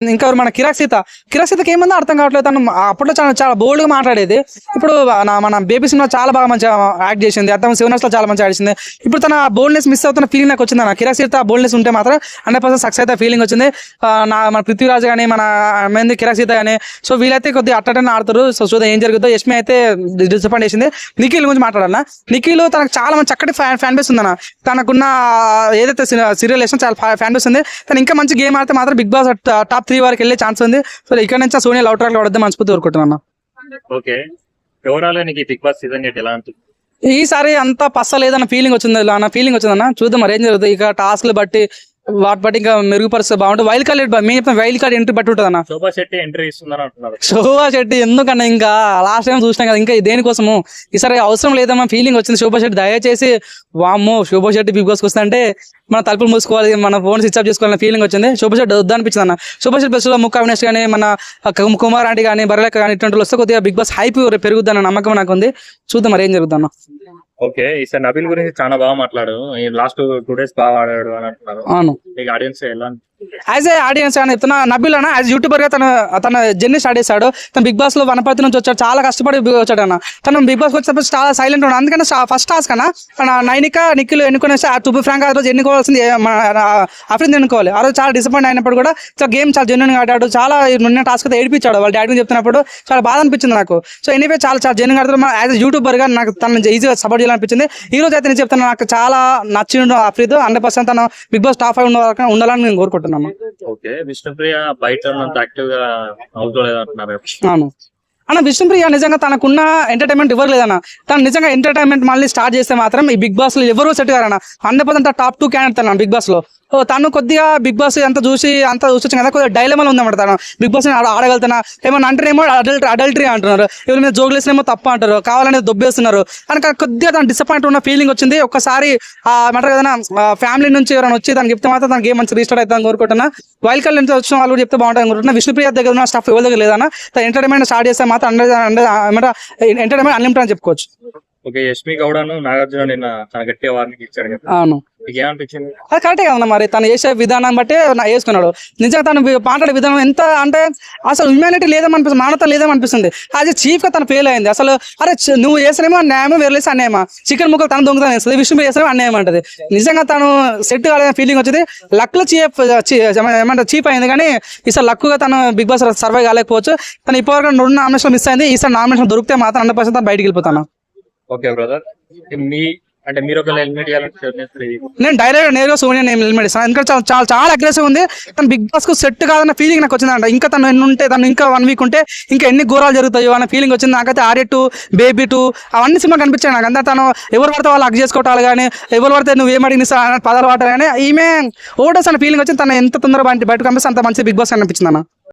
ఇంకా మన కిరాక్ సీతకి ఏముందో అర్థం కావట్లేదు. తను అప్పట్లో చాలా చాలా బోల్డ్ గా మాట్లాడేది. ఇప్పుడు మన బేబీ సినిమా చాలా బాగా మంచిగా యాక్ట్ చేసింది. అర్థం శివనాస్ లో చాలా మంచిగా ఆడిసింది. ఇప్పుడు తన బోల్డ్నెస్ మిస్ అవుతున్న ఫీలింగ్ నాకు వచ్చింది. కిరాక్ సీత బోల్డ్నెస్ ఉంటే మాత్రం 100% సక్సెస్ అయితే ఫీలింగ్ వచ్చింది. మన పృథ్వీరాజ్ కానీ మన కిరాక్ సీత కానీ సో వీళ్ళైతే కొద్దిగా అట్టని ఆడుతారు. సో చూద్దాం ఏం జరుగుతుందో. యష్మి అయితే డిసప్పాయింట్ చేసింది. నిఖిల్ గురించి మాట్లాడాలన్నా, నిఖిల్ తనకు చాలా మంచి చక్కటి ఫ్యాన్ బేస్ ఉందన్న. తనకున్న ఏదైతే సీరియల్ వేసిన చాలా ఫ్యాన్ బేస్ ఉంది. తను ఇంకా మంచి గేమ్ ఆడితే మాత్రం బిగ్ బాస్ టాప్ 3 వరకు వెళ్ళే ఛాన్స్ ఉంది. సో ఇక్కడ నుంచి సోనియా లౌట్ ట్రాక్ లో పడద్దు మనస్ఫూర్తి కోరుకుంటున్నాను. ఓకే, ఓవరాల్ నీకు బిగ్ బాస్ సీజన్ ఎలా ఉంటుంది? ఈసారి అంతా పస్సలేదన్న ఫీలింగ్ వచ్చిందన్న. చూద్దాం మరి ఏం జరుగుతుంది. ఇక టాస్క్లు బట్టి వాటి బట్టి ఇంకా మెరుగుపరిస్తే బాగుంటుంది. వైల్డ్ కార్డ్ మేము చెప్తాం, వైల్డ్ కార్డ్ ఎంట్రీ బట్టి ఉంటుంది అన్న. శోభా శెట్టి ఎంట్రీ ఇస్తుందని అంటున్నారు. శోభా శెట్టి ఎందుకన్నా, ఇంకా లాస్ట్ టైం చూసినాం కదా, ఇంకా దేనికోసము ఈసారి అవసరం లేదమ్మా ఫీలింగ్ వచ్చింది. శోభా శెట్టి దయచేసి వామ్మో శోభా శెట్టి బిగ్ బాస్కి వస్తుందంటే మన తలుపులు మూసుకోవాలి, మన ఫోన్ స్విచ్ ఆఫ్ చేసుకోవాలన్న ఫీలింగ్ వచ్చింది. శోభా శెట్టి వద్దు అనిపించింది అన్న. శోభా శెట్టి బస్సులో ముక్క అవినాష్ కానీ మన కుమార్ ఆంటీ కానీ బర్రెలక్క కానీ ఇటువంటి వస్తే కొద్దిగా బిగ్ బాస్ హైప్ పెరుగుద్దన్న నమ్మకం నాకు ఉంది. చూద్దాం మరి ఏం జరుగుతుందన్న. ఓకే, ఈసారి నబీల్ గురించి చాలా బాగా మాట్లాడు. లాస్ట్ 2 days బాగా ఆడాడు అని అంటున్నారు. అవును, ఆడియన్స్ ఎలా యాజ్ ఏ ఆడియన్స్ అని చెప్తున్నా. నబీల్ అన్న యాజ్ యూట్యూబర్ గా తన జర్నీ స్టార్ట్ చేశాడు. తన బిగ్ బాస్ లో వనపర్తి నుంచి వచ్చాడు, చాలా కష్టపడి వచ్చాడు అన్న. తను బిగ్ బాస్ వచ్చినప్పుడు చాలా సైలెంట్ ఉన్నాడు. అందుకని ఫస్ట్ టాస్క్ అన్న నైనిక నిఖిల్ ఎన్నుకునే టు బి ఫ్రాంక్ ఆ రోజు ఎన్నుకోవాల్సింది అఫ్రీన్ ఎన్నుకోవాలి. ఆ రోజు చాలా డిసప్పాయింట్ అయినప్పుడు కూడా గేమ్ చాలా జెన్యున్ గా ఆడాడు. చాలా నిన్న టాస్క్ అయితే ఏడిపించాడు. వాళ్ళ డాడీ చెప్తున్నప్పుడు చాలా బాధ అనిపించింది నాకు. సో ఎనీవే చాలా చాలా జెన్యున్ ఆడతారు. యాజ్ ఎ యూట్యూబర్ గా నాకు తను ఈజీగా సపోర్ట్ చేయాలనిపించింది. ఈ రోజు అయితే నేను చెప్తాను, నాకు చాలా నచ్చిండు అఫ్రీద్. 100% తను బిగ్ బాస్ టాప్ 5 ఉండాలని నేను కోరుకుంటున్నాను. ఓకే, విష్ణుప్రియ బయట యాక్టివ్ గా అవుతున్నారు. అవును అన్న, విష్ణుప్రియ నిజంగా తనకున్న ఎంటర్టైన్మెంట్ ఎవరు లేదన్న. తను నిజంగా ఎంటర్టైన్మెంట్ మళ్ళీ స్టార్ట్ చేస్తే మాత్రం ఈ బిగ్ బాస్ లో ఎవరు సెట్ గారన్న. 100% టాప్ 2 క్యాండిడేట్ తన బిగ్ బాస్ లో. తను కొద్దిగా బిగ్ బాస్ అంతా చూసి కదా, కొద్దిగా డైలమాలో ఉందన్నమాట. తను బిగ్ బాస్ ఆడగలుగుతున్నా ఏమన్నా అంటేనేమో అడల్టరీ అంటున్నారు, ఎవరి మీద జోగులేసినేమో తప్ప అంటారు, కావాలనేది దొబ్బేస్తున్నారు అని కొద్దిగా తను డిసప్పాయింట్ ఉన్న ఫీలింగ్ వచ్చింది. ఒక్కసారి అంటారు కదా ఫ్యామిలీ నుంచి ఎవరైనా వచ్చి తనకి చెప్తే మాత్రం తన గేమ్ మంచి రీస్టార్ట్ అవుతుందని కోరుకుంటున్నా. వైల్డ్ కార్డ్ నుంచి వచ్చిన వాళ్ళు కూడా చెప్తే బాగుంటుంది కోరుకుంటున్నా. విష్ణుప్రియ దగ్గర ఉన్న స్టాఫ్ ఎవరి దగ్గర లేదన్న. తన ఎంటర్టైన్మెంట్ స్టార్ట్ చేస్తే మాత్రం ఎంటర్టైన్మెంట్ అన్లిమిటెడ్ అని చెప్పుకోవచ్చు. ఓకే, యష్మి గౌడను నాగార్జున నిన్న తన గట్టిగా వార్నింగ్ ఇచ్చాడు కదా. అవును, ఏమనిపించింది? అది కరెక్టే కదన్నా. మరి తను చేసే విధానం బట్టి వేసుకున్నాడు. నిజంగా తను మాట్లాడే విధానం ఎంత అంటే అసలు హ్యూమానిటీ లేదనిపిస్తుంది, మానవత లేదనిపిస్తుంది. అది చీఫ్ గా తను ఫెయిల్ అయింది. అసలు అరే నువ్వు చేసినేమో న్యాయమో వేరేసి అన్యాయమా, చికెన్ ముక్కలు తన దొంగతనం వేస్తుంది, విష్ణు చేసినేమో అన్యాయం అంటది. నిజంగా తను సెట్ కాలేదని ఫీలింగ్ వచ్చింది. లక్ లో ఏమంటారు చీప్ అయింది, కానీ ఈసారి లక్గా తను బిగ్ బాస్ సర్వై కాలేకపోవచ్చు. తను ఇప్పటివరకు 2 నామినేషన్ మిస్ అయింది. ఈసారి నామినేషన్ దొరికితే మాత్రం 100% తను బయటికి వెళ్ళిపోతాను. ఓకే బ్రదర్, అంటే మీరు ఒక హెల్మెట్ నేను డైరెక్ట్ నేరుగా సోనియా నేను హెల్మెట్ ఇస్తాను. ఎందుకంటే చాలా చాలా అగ్రెసివ్ ఉంది. తను బిగ్ బాస్ కు సెట్ కాదన్న ఫీలింగ్ నాకు వచ్చిందంట. ఇంకా తను ఎన్ని ఉంటే తను ఇంకా 1 వీక్ ఉంటే ఇంకా ఎన్ని ఘోరాలు జరుగుతాయో అన్న ఫీలింగ్ వచ్చింది నాకైతే. ఆర్య 2, బేబీ 2 అవన్నీ సినిమా కనిపించాయి నాకు. అంతా తను ఎవరు పడితే వాళ్ళు హక్ చేసుకోవటాలు కానీ, ఎవరు పడితే నువ్వు ఏం అడిగిన పదాలు వాటాలు కానీ ఈమె ఓటర్స్ అన్న ఫీలింగ్ వచ్చింది. తను ఎంత తొందరగా బయటకు పంపిస్తే అంత మంచి బిగ్ బాస్ అనిపించింది అన్న.